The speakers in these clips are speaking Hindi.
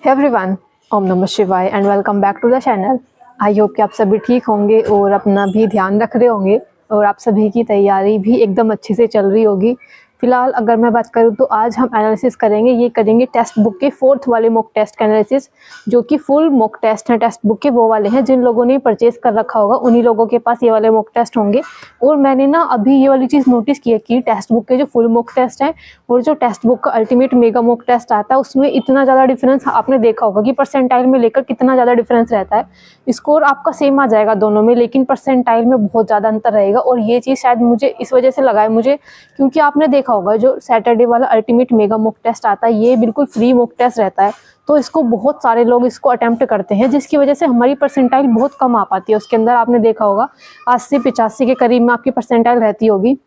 एवरीवन, ओम नमः शिवाय and welcome back to the channel. I hope कि आप सभी ठीक होंगे और अपना भी ध्यान रख रहे होंगे और आप सभी की तैयारी भी एकदम अच्छे से चल रही होगी। फिलहाल अगर मैं बात करूँ तो आज हम एनालिसिस करेंगे टेस्ट बुक के 4th वाले मॉक टेस्ट का एनालिसिस, जो कि फुल मॉक टेस्ट हैं टेस्ट बुक के। वो वाले हैं जिन लोगों ने परचेज कर रखा होगा उन्हीं लोगों के पास ये वाले मॉक टेस्ट होंगे। और मैंने ना अभी ये वाली चीज़ नोटिस की है कि टेस्ट बुक के जो फुल मॉक टेस्ट हैं और जो टेस्ट बुक का अल्टीमेट मेगा मॉक टेस्ट आता है उसमें इतना ज़्यादा डिफरेंस आपने देखा होगा कि परसेंटाइल में लेकर कितना ज़्यादा डिफरेंस रहता है। स्कोर आपका सेम आ जाएगा दोनों में, लेकिन परसेंटाइल में बहुत ज़्यादा अंतर रहेगा। और ये चीज़ शायद मुझे इस वजह से लगा है मुझे, क्योंकि आपने देखा होगा जो सैटरडे वाला अल्टीमेट मेगा मॉक टेस्ट आता है ये बिल्कुल फ्री मॉक टेस्ट रहता है। तो इसको बहुत सारे लोग इसको अटेम्प्ट करते हैं, जिसकी वजह से हमारी परसेंटाइल बहुत कम आ पाती है। उसके अंदर आपने देखा होगा 80-85 के करीब में आपकी परसेंटाइल रहती होगी।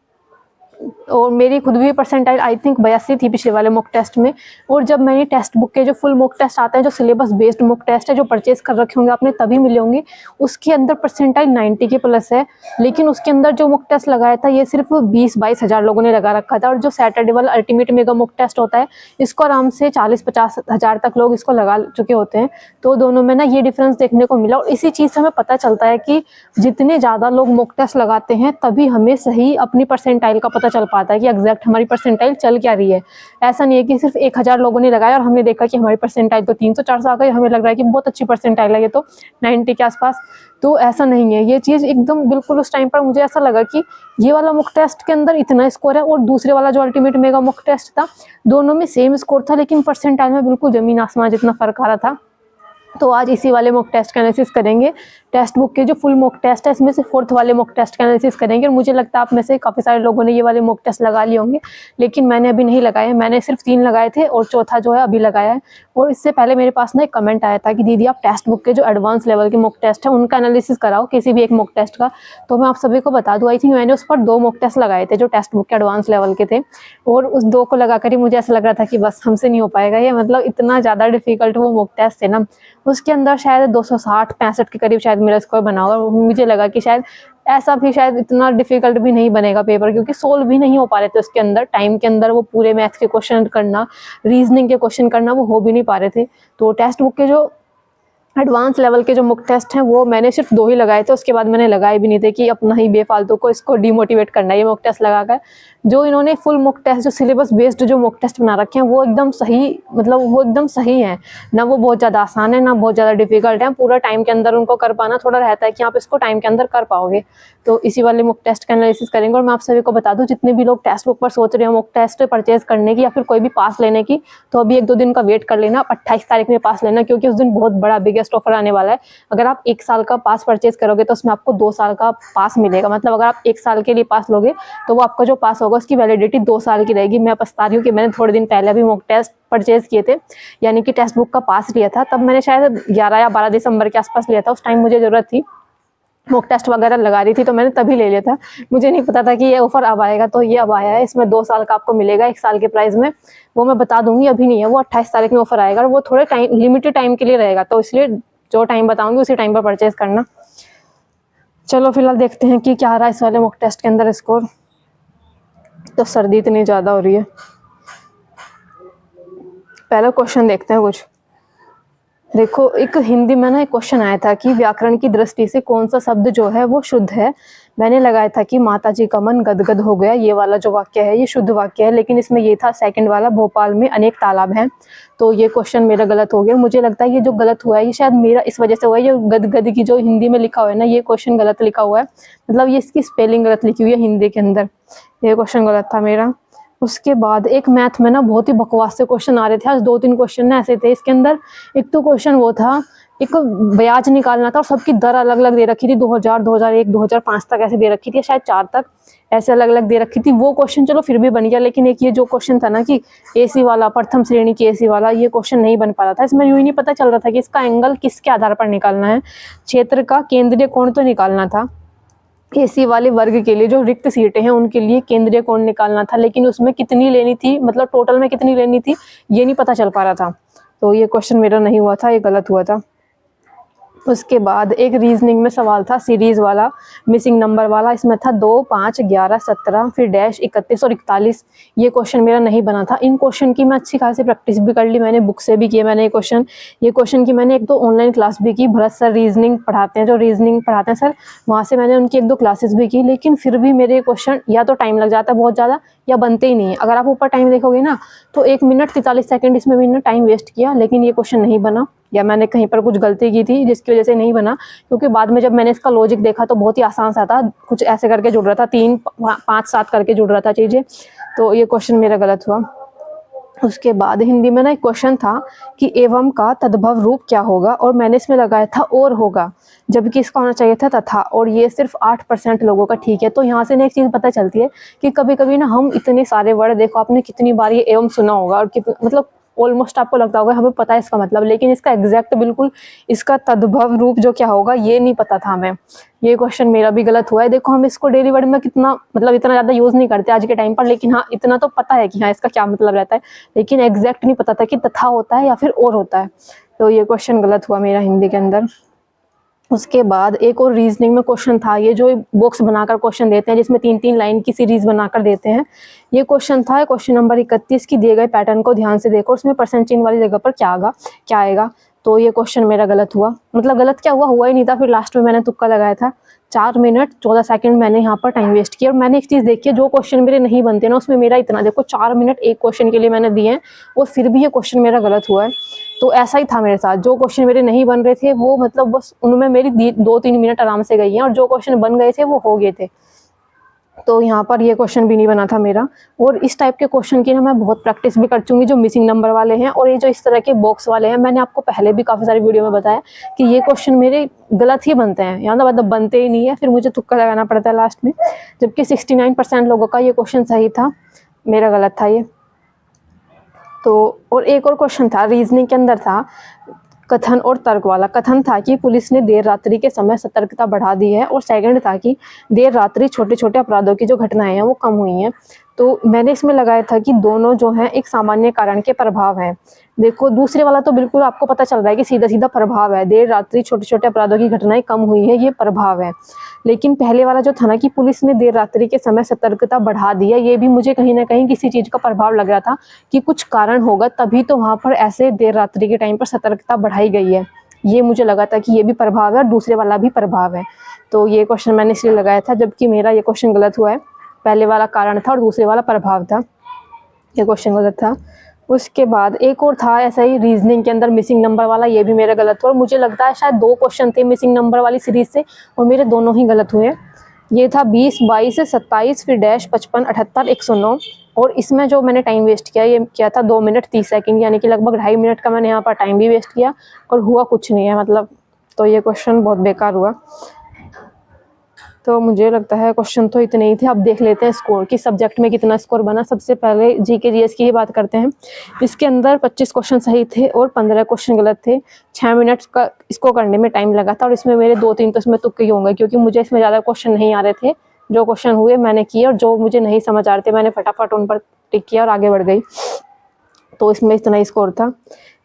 और मेरी खुद भी परसेंटाइल आई थिंक 82 थी पिछले वाले मॉक टेस्ट में। और जब मैंने टेस्ट बुक के जो फुल मॉक टेस्ट आते हैं, जो सिलेबस बेस्ड मॉक टेस्ट है, जो परचेज कर रखे होंगे आपने तभी मिले होंगे, उसके अंदर परसेंटाइल 90 के प्लस है। लेकिन उसके अंदर जो मॉक टेस्ट लगाया था ये सिर्फ 20-22 हज़ार लोगों ने लगा रखा था। और जो सैटरडे वाला अल्टीमेट मेगा मॉक टेस्ट होता है इसको आराम से 40-50 हज़ार तक लोग इसको लगा चुके होते हैं। तो दोनों में ना ये डिफरेंस देखने को मिला। और इसी चीज़ से हमें पता चलता है कि जितने ज़्यादा लोग मॉक टेस्ट लगाते हैं तभी हमें सही अपनी परसेंटाइल का पता चल पाता है कि एग्जैक्ट हमारी परसेंटाइल चल क्या रही है। ऐसा नहीं है कि सिर्फ 1000 लोगों ने लगाया और हमने देखा कि हमारी परसेंटाइल तो 300-400 आ गई, हमें लग रहा है कि बहुत अच्छी परसेंटाइल है ये तो 90 के आसपास। तो ऐसा नहीं है, ये चीज़ एकदम बिल्कुल उस टाइम पर मुझे ऐसा लगा कि ये वाला मॉक टेस्ट के अंदर इतना स्कोर है और दूसरे वाला जो अल्टीमेट मेगा मॉक टेस्ट था दोनों में सेम स्कोर था, लेकिन परसेंटाइल में बिल्कुल जमीन आसमान जितना फर्क आ रहा था। तो आज इसी वाले मॉक टेस्ट का एनालिसिस करेंगे। टेस्ट बुक के जो फुल मॉक टेस्ट है इसमें से 4th वाले मॉक टेस्ट का एनालिसिस करेंगे। और मुझे लगता है आप में से काफ़ी सारे लोगों ने ये वाले मॉक टेस्ट लगा लिए होंगे, लेकिन मैंने अभी नहीं लगाए। मैंने सिर्फ 3 लगाए थे और चौथा जो है अभी लगाया है। और इससे पहले मेरे पास ना एक कमेंट आया था कि दीदी आप टेस्ट बुक के जो एडवांस लेवल के मॉक टेस्ट है उनका एनालिसिस कराओ, किसी भी एक मॉक टेस्ट का। तो मैं आप सभी को बता दूँ, आई थिंक मैंने उस पर 2 मॉक टेस्ट लगाए थे जो टेस्ट बुक के एडवांस लेवल के थे। और उस 2 को लगाकर ही मुझे ऐसा लग रहा था कि बस हमसे नहीं हो पाएगा ये, मतलब इतना ज़्यादा डिफिकल्ट वो मॉक टेस्ट थे ना। उसके अंदर शायद 260-65 के करीब शायद मेरा स्कोर बना होगा। मुझे लगा कि शायद ऐसा भी शायद इतना डिफिकल्ट भी नहीं बनेगा पेपर, क्योंकि सोल्व भी नहीं हो पा रहे थे उसके अंदर टाइम के अंदर। वो पूरे मैथ्स के क्वेश्चन करना, रीजनिंग के क्वेश्चन करना वो हो भी नहीं पा रहे थे। तो टेस्ट बुक के जो एडवांस लेवल के जो मॉक टेस्ट हैं वो मैंने सिर्फ 2 ही लगाए थे, उसके बाद मैंने लगाए भी नहीं थे कि अपना ही बेफालतू को इसको डिमोटिवेट करना है ये मॉक टेस्ट लगाकर। जो इन्होंने फुल मॉक टेस्ट जो सिलेबस बेस्ड जो मॉक टेस्ट बना रखे हैं वो एकदम सही, मतलब वो एकदम सही है ना। वो बहुत ज़्यादा आसान है ना बहुत ज़्यादा डिफिकल्ट है। पूरा टाइम के अंदर उनको कर पाना थोड़ा रहता है कि आप इसको टाइम के अंदर कर पाओगे। तो इसी वाले मॉक टेस्ट का एनालिसिस करेंगे। और मैं आप सभी को बता दूं, जितने भी लोग टेस्ट बुक पर सोच रहे हो मॉक टेस्ट परचेज करने की या फिर कोई भी पास लेने की, तो अभी 1-2 दिन का वेट कर लेना। आप 28 तारीख में पास लेना, क्योंकि उस दिन बहुत बड़ा बिगेस्ट ऑफर आने वाला है। अगर आप 1 साल का पास परचेज करोगे तो उसमें आपको 2 साल का पास मिलेगा। मतलब अगर आप 1 साल के लिए पास लोगे तो वो आपका जो पास होगा उसकी वैलिडिटी 2 साल की रहेगी। मैं पछता रही हूँ कि मैंने थोड़े दिन पहले भी मॉक टेस्ट परचेज किए थे, यानी कि टेस्ट बुक का पास लिया था। तब मैंने शायद 11 या 12 दिसंबर के आसपास लिया था। उस टाइम मुझे ज़रूरत थी, मॉक टेस्ट वगैरह लगा रही थी, तो मैंने तभी ले लिया था। मुझे नहीं पता था कि ये ऑफर अब आएगा, तो ये अब आया है। इसमें 2 साल का आपको मिलेगा 1 साल के प्राइस में। वो मैं बता दूंगी, अभी नहीं है, वो 28 तारीख में ऑफर आएगा और वो थोड़े टाइम लिमिटेड टाइम के लिए रहेगा। तो इसलिए जो टाइम बताऊंगी उसी टाइम पर परचेज करना। चलो फिलहाल देखते हैं कि क्या आ रहा है इस वाले मॉक टेस्ट के अंदर स्कोर। तो सर्दी इतनी ज़्यादा हो रही है। पहला क्वेश्चन देखते हैं कुछ। देखो, एक हिंदी में ना एक क्वेश्चन आया था कि व्याकरण की दृष्टि से कौन सा शब्द जो है वो शुद्ध है। मैंने लगाया था कि माता जी का मन गदगद हो गया, ये वाला जो वाक्य है ये शुद्ध वाक्य है। लेकिन इसमें ये था सेकंड वाला, भोपाल में अनेक तालाब हैं। तो ये क्वेश्चन मेरा गलत हो गया। मुझे लगता है ये जो गलत हुआ है ये शायद मेरा इस वजह से हुआ है, ये गदगद की जो हिंदी में लिखा हुआ है ना ये क्वेश्चन गलत लिखा हुआ है। मतलब ये इसकी स्पेलिंग गलत लिखी हुई है हिंदी के अंदर, ये क्वेश्चन गलत था मेरा। उसके बाद एक मैथ में ना बहुत ही बकवास से क्वेश्चन आ रहे थे आज। 2-3 क्वेश्चन ना ऐसे थे इसके अंदर। एक तो क्वेश्चन वो था, एक ब्याज निकालना था और सबकी दर अलग अलग दे रखी थी, 2000, 2001, 2005 तक ऐसे दे रखी थी, शायद 4 तक ऐसे अलग अलग दे रखी थी। वो क्वेश्चन चलो फिर भी बन गया, लेकिन एक ये जो क्वेश्चन था ना कि एसी वाला, प्रथम श्रेणी की एसी वाला, ये क्वेश्चन नहीं बन पा रहा था। इसमें यूं ही नहीं पता चल रहा था कि इसका एंगल किसके आधार पर निकालना है। क्षेत्र का केंद्रीय कोण तो निकालना था एसी वाले वर्ग के लिए, जो रिक्त सीटें हैं उनके लिए केंद्रीय कोण निकालना था, लेकिन उसमें कितनी लेनी थी, मतलब टोटल में कितनी लेनी थी ये नहीं पता चल पा रहा था। तो ये क्वेश्चन मेरा नहीं हुआ था, ये गलत हुआ था। उसके बाद एक रीजनिंग में सवाल था सीरीज वाला, मिसिंग नंबर वाला। इसमें था 2, 5, 11, 17 फिर डैश 31 और 41। ये क्वेश्चन मेरा नहीं बना था। इन क्वेश्चन की मैं अच्छी खासी प्रैक्टिस भी कर ली, मैंने बुक से भी किए मैंने ये क्वेश्चन की मैंने 1-2 ऑनलाइन क्लास भी की। भरत सर रीजनिंग पढ़ाते हैं, जो रीजनिंग पढ़ाते हैं सर, वहाँ से मैंने उनकी 1-2 क्लासेस भी की। लेकिन फिर भी मेरे क्वेश्चन या तो टाइम लग जाता है बहुत ज़्यादा या बनते ही नहीं है। अगर आप ऊपर टाइम देखोगे ना तो 1 मिनट 43 सेकंड इसमें मैंने टाइम वेस्ट किया, लेकिन ये क्वेश्चन नहीं बना, या मैंने कहीं पर कुछ गलती की थी जिसकी वजह से नहीं बना। क्योंकि बाद में जब मैंने इसका लॉजिक देखा तो बहुत ही आसान सा था, कुछ ऐसे करके जुड़ रहा था, 3, 5, 7 करके जुड़ रहा था चीज़ें। तो ये क्वेश्चन मेरा गलत हुआ। उसके बाद हिंदी में ना एक क्वेश्चन था कि एवं का तद्भव रूप क्या होगा, और मैंने इसमें लगाया था और होगा, जबकि इसका होना चाहिए था तथा, और ये सिर्फ 8% लोगों का ठीक है। तो यहाँ से ना एक चीज़ पता चलती है कि कभी कभी ना हम इतने सारे वर्ड, देखो आपने कितनी बार ये एवं सुना होगा और मतलब ऑलमोस्ट आपको लगता होगा हमें पता है इसका मतलब, लेकिन इसका एग्जैक्ट बिल्कुल इसका तद्भव रूप जो क्या होगा ये नहीं पता था हमें। ये क्वेश्चन मेरा भी गलत हुआ है। देखो हम इसको डेली वर्ड में कितना मतलब इतना ज़्यादा यूज़ नहीं करते आज के टाइम पर, लेकिन हाँ इतना तो पता है कि हाँ इसका क्या मतलब रहता है, लेकिन एग्जैक्ट नहीं पता था कि तथा होता है या फिर और होता है। तो ये क्वेश्चन गलत हुआ मेरा हिंदी के अंदर। उसके बाद एक और रीजनिंग में क्वेश्चन था, ये जो बॉक्स बनाकर क्वेश्चन देते हैं जिसमें 3-3 लाइन की सीरीज बनाकर देते हैं, ये क्वेश्चन था क्वेश्चन नंबर 31 की, दिए गए पैटर्न को ध्यान से देखो, उसमें परसेंट चिन्ह वाली जगह पर क्या आएगा। तो ये क्वेश्चन मेरा गलत हुआ, मतलब गलत क्या हुआ ही नहीं था, फिर लास्ट में मैंने तुक्का लगाया था। 4 मिनट 14 सेकंड मैंने यहाँ पर टाइम वेस्ट किया। और मैंने एक चीज़ देखी है, जो क्वेश्चन मेरे नहीं बनते ना उसमें मेरा इतना, देखो 4 मिनट एक क्वेश्चन के लिए मैंने दिए हैं और फिर भी ये क्वेश्चन मेरा गलत हुआ है। तो ऐसा ही था मेरे साथ, जो क्वेश्चन मेरे नहीं बन रहे थे वो मतलब बस उनमें मेरी 2-3 मिनट आराम से गई हैं, और जो क्वेश्चन बन गए थे वो हो गए थे। तो यहाँ पर ये क्वेश्चन भी नहीं बना था मेरा। और इस टाइप के क्वेश्चन की ना मैं बहुत प्रैक्टिस भी कर चुकी, जो मिसिंग नंबर वाले हैं और ये जो इस तरह के बॉक्स वाले हैं। मैंने आपको पहले भी काफ़ी सारी वीडियो में बताया कि ये क्वेश्चन मेरे गलत ही बनते हैं, या मतलब बनते ही नहीं है, फिर मुझे तुक्का लगाना पड़ता है लास्ट में। जबकि 69% लोगों का ये क्वेश्चन सही था, मेरा गलत था ये। तो और एक और क्वेश्चन था रीजनिंग के अंदर, था कथन और तर्क वाला। कथन था कि पुलिस ने देर रात्रि के समय सतर्कता बढ़ा दी है, और सेकंड था कि देर रात्रि छोटे छोटे अपराधों की जो घटनाएं हैं वो कम हुई हैं। तो मैंने इसमें लगाया था कि दोनों जो हैं एक सामान्य कारण के प्रभाव हैं। देखो दूसरे वाला तो बिल्कुल आपको पता चल रहा है कि सीधा सीधा प्रभाव है, देर रात्रि छोटे छोटे अपराधों की घटनाएं कम हुई है, ये प्रभाव है। लेकिन पहले वाला जो था ना कि पुलिस ने देर रात्रि के समय सतर्कता बढ़ा दी है, ये भी मुझे कहीं ना कहीं किसी चीज़ का प्रभाव लग रहा था कि कुछ कारण होगा तभी तो वहाँ पर ऐसे देर रात्रि के टाइम पर सतर्कता बढ़ाई गई है। ये मुझे लगा था कि ये भी प्रभाव है और दूसरे वाला भी प्रभाव है। तो ये क्वेश्चन मैंने इसलिए लगाया था, जबकि मेरा ये क्वेश्चन गलत हुआ है। पहले वाला कारण था और दूसरे वाला प्रभाव था, ये क्वेश्चन गलत था। उसके बाद एक और था ऐसा ही रीजनिंग के अंदर मिसिंग नंबर वाला, ये भी मेरा गलत हुआ। और मुझे लगता है शायद 2 क्वेश्चन थे मिसिंग नंबर वाली सीरीज से और मेरे दोनों ही गलत हुए। ये था 20, 22, 27 फिर डैश 55, 78, 109। और इसमें जो मैंने टाइम वेस्ट किया, ये किया था 2 मिनट 30 सेकंड, यानी कि लगभग 2.5 मिनट का मैंने यहाँ पर टाइम भी वेस्ट किया और हुआ कुछ नहीं है मतलब। तो ये क्वेश्चन बहुत बेकार हुआ। तो मुझे लगता है क्वेश्चन तो इतने ही थे। अब देख लेते हैं स्कोर, किस सब्जेक्ट में कितना स्कोर बना। सबसे पहले जीके जीएस की ही बात करते हैं। इसके अंदर 25 क्वेश्चन सही थे और 15 क्वेश्चन गलत थे। 6 मिनट का इसको करने में टाइम लगा था और इसमें मेरे 2-3 तो इसमें तुक्के ही होंगे, क्योंकि मुझे इसमें ज़्यादा क्वेश्चन नहीं आ रहे थे। जो क्वेश्चन हुए मैंने किए और जो मुझे नहीं समझ आ रहे थे मैंने फटाफट उन पर टिक किया और आगे बढ़ गई। तो इसमें इतना ही स्कोर था।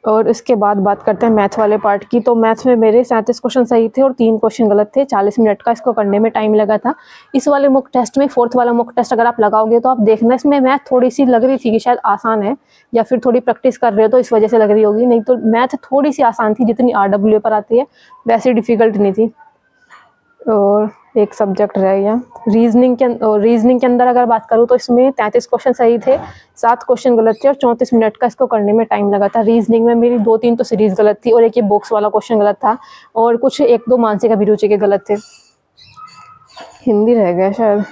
और इसके बाद बात करते हैं मैथ वाले पार्ट की। तो मैथ में मेरे 37 क्वेश्चन सही थे और 3 क्वेश्चन गलत थे। 40 मिनट का इसको करने में टाइम लगा था। इस वाले मॉक टेस्ट में, 4th वाला मॉक टेस्ट अगर आप लगाओगे तो आप देखना इसमें मैथ थोड़ी सी लग रही थी कि शायद आसान है, या फिर थोड़ी प्रैक्टिस कर रहे हो तो इस वजह से लग रही होगी, नहीं तो मैथ थोड़ी सी आसान थी, जितनी RW पर आती है वैसी डिफिकल्ट नहीं थी। और एक सब्जेक्ट रह गया रीजनिंग के अंदर अगर बात करूँ तो इसमें 33 क्वेश्चन सही थे, 7 क्वेश्चन गलत थे और 34 मिनट का इसको करने में टाइम लगा था। रीजनिंग में मेरी 2-3 तो सीरीज गलत थी और एक ये बॉक्स वाला क्वेश्चन गलत था और कुछ 1-2 मानसिक अभिरुचि के गलत थे। हिंदी रह गया शायद।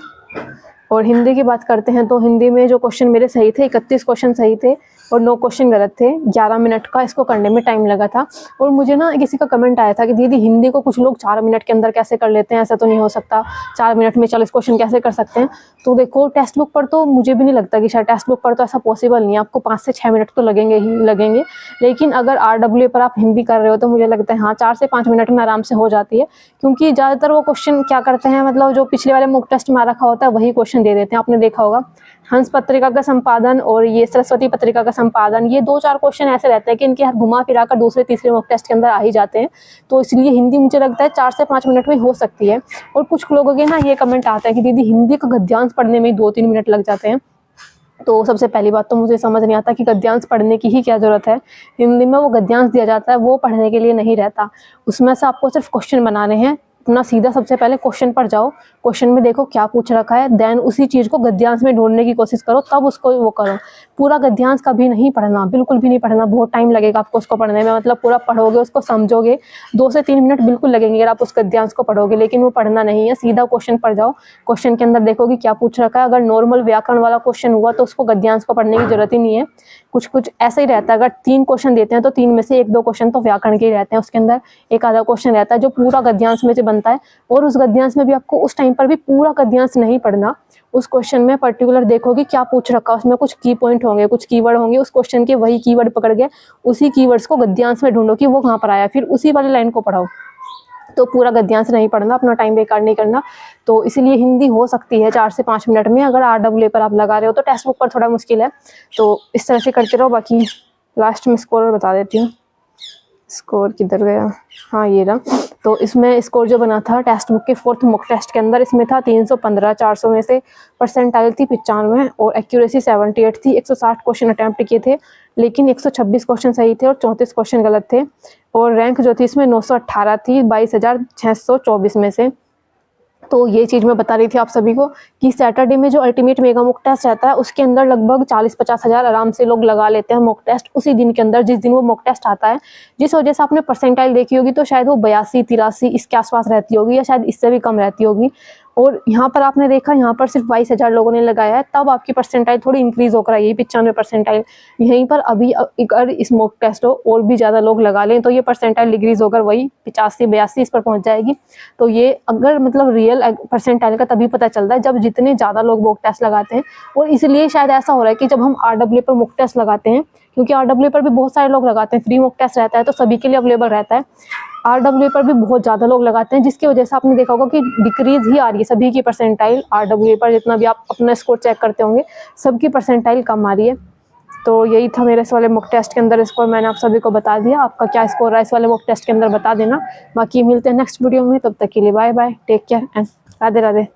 और हिंदी की बात करते हैं तो हिंदी में जो क्वेश्चन मेरे सही थे, 31 क्वेश्चन सही थे और 9 क्वेश्चन गलत थे। 11 मिनट का इसको करने में टाइम लगा था। और मुझे ना किसी का कमेंट आया था कि दीदी हिंदी को कुछ लोग 4 मिनट के अंदर कैसे कर लेते हैं, ऐसा तो नहीं हो सकता, 4 मिनट में 40 क्वेश्चन कैसे कर सकते हैं। तो देखो टेक्स्ट बुक पर तो मुझे भी नहीं लगता कि शायद टेक्स्ट बुक पर तो ऐसा पॉसिबल नहीं है, आपको 5 से 6 मिनट तो लगेंगे ही लगेंगे। लेकिन अगर RW पर आप हिंदी कर रहे हो तो मुझे लगता है हाँ 4 से 5 मिनट में आराम से हो जाती है, क्योंकि ज़्यादातर वो क्वेश्चन क्या करते हैं, मतलब जो पिछले वाले मॉक टेस्ट में रखा होता है वही क्वेश्चन दे देते हैं। आपने देखा होगा हंस पत्रिका का संपादन और ये सरस्वती पत्रिका का संपादन, ये 2-4 क्वेश्चन ऐसे रहते हैं कि इनके हर घुमा फिरा कर दूसरे तीसरे मॉक टेस्ट के अंदर आ ही जाते हैं। तो इसलिए हिंदी मुझे लगता है 4 से 5 मिनट में हो सकती है। और कुछ लोगों के ना ये कमेंट आता है कि दीदी हिंदी का गद्यांश पढ़ने में ही 2-3 मिनट लग जाते हैं। तो सबसे पहली बात तो मुझे समझ नहीं आता कि गद्यांश पढ़ने की ही क्या ज़रूरत है। हिंदी में वो गद्यांश दिया जाता है वो पढ़ने के लिए नहीं रहता, उसमें से आपको सिर्फ क्वेश्चन बनाने हैं। अपना सीधा सबसे पहले क्वेश्चन पर जाओ, क्वेश्चन में देखो क्या पूछ रखा है, देन उसी चीज़ को गद्यांश में ढूंढने की कोशिश करो, तब उसको वो करो। पूरा गद्यांश कभी नहीं पढ़ना, बिल्कुल भी नहीं पढ़ना, बहुत टाइम लगेगा आपको उसको पढ़ने में। मतलब पूरा पढ़ोगे उसको समझोगे 2 से 3 मिनट बिल्कुल लगेंगे अगर आप उस गद्यांश को पढ़ोगे, लेकिन वो पढ़ना नहीं है। सीधा क्वेश्चन पर जाओ, क्वेश्चन के अंदर देखोगे क्या पूछ रखा है। अगर नॉर्मल व्याकरण वाला क्वेश्चन हुआ तो उसको गद्यांश को पढ़ने की जरूरत ही नहीं है। कुछ कुछ ऐसा ही रहता है, अगर 3 क्वेश्चन देते हैं तो 3 में से 1-2 क्वेश्चन तो व्याकरण के ही रहते हैं, उसके अंदर एक आधा क्वेश्चन रहता है जो पूरा गद्यांश में से बनता है। और उस गद्यांश में भी आपको उस टाइम पर भी पूरा गद्यांश नहीं पढ़ना, उस क्वेश्चन में पर्टिकुलर देखोगे क्या पूछ रखा है, उसमें कुछ की पॉइंट होंगे, कुछ कीवर्ड होंगे, उस क्वेश्चन के वही कीवर्ड पकड़ के उसी कीवर्ड्स को गद्यांश में ढूंढो कि वो कहाँ पर आया, फिर उसी वाली लाइन को पढ़ो। तो पूरा गद्यांश नहीं पढ़ना, अपना टाइम बेकार नहीं करना। तो इसलिए हिंदी हो सकती है 4 से 5 मिनट में। अगर RWA पर आप लगा रहे हो तो टेक्स्ट बुक पर थोड़ा मुश्किल है, तो इस तरह से करते रहो। बाकी लास्ट में स्कोर बता देती हूँ। स्कोर किधर गया, हाँ ये रहा। तो इसमें स्कोर जो बना था टेक्स्ट बुक के 4th मॉक टेस्ट के अंदर, इसमें था 315, 400 में से परसेंटाइल थी 95 और एक्यूरेसी 78 थी। 160 क्वेश्चन अटैम्प्ट किए थे, लेकिन 126 क्वेश्चन सही थे और 34 क्वेश्चन गलत थे। और रैंक जो थी इसमें 918 थी 22,624 में से। तो ये चीज़ मैं बता रही थी आप सभी को कि सैटरडे में जो अल्टीमेट मेगा मॉक टेस्ट रहता है उसके अंदर लगभग 40-50 हज़ार आराम से लोग लगा लेते हैं मॉक टेस्ट उसी दिन के अंदर, जिस दिन वो मॉक टेस्ट आता है। जिस वजह से आपने परसेंटाइल देखी होगी तो शायद वो 82-83 इसके आसपास रहती होगी, या शायद इससे भी कम रहती होगी। और यहाँ पर आपने देखा यहाँ पर सिर्फ 22,000 लोगों ने लगाया है, तब आपकी परसेंटाइल थोड़ी इंक्रीज होकर आई है 95 परसेंटाइल। यहीं पर अभी अगर इस मॉक टेस्ट हो और भी ज़्यादा लोग लगा लें तो ये परसेंटाइल डिक्रीज होकर वही 85-82 इस पर पहुँच जाएगी। तो ये अगर मतलब रियल परसेंटाइल का तभी पता चलता है जब जितने ज़्यादा लोग मॉक टेस्ट लगाते हैं। और इसलिए शायद ऐसा हो रहा है कि जब हम RWA पर मॉक टेस्ट लगाते हैं, क्योंकि RWA पर भी बहुत सारे लोग लगाते हैं, फ्री मॉक टेस्ट रहता है तो सभी के लिए अवेलेबल रहता है। RWA पर भी बहुत ज़्यादा लोग लगाते हैं, जिसकी वजह से आपने देखा होगा कि डिक्रीज ही आ रही है सभी की परसेंटाइल। RWA पर जितना भी आप अपना स्कोर चेक करते होंगे सबकी परसेंटाइल कम आ रही है। तो यही था मेरे इस वाले मॉक टेस्ट के अंदर स्कोर, मैंने आप सभी को बता दिया। आपका क्या स्कोर रहा है इस वाले मॉक टेस्ट के अंदर बता देना। बाकी मिलते हैं नेक्स्ट वीडियो में, तब तक के लिए bye bye, take care and Radhe Radhe.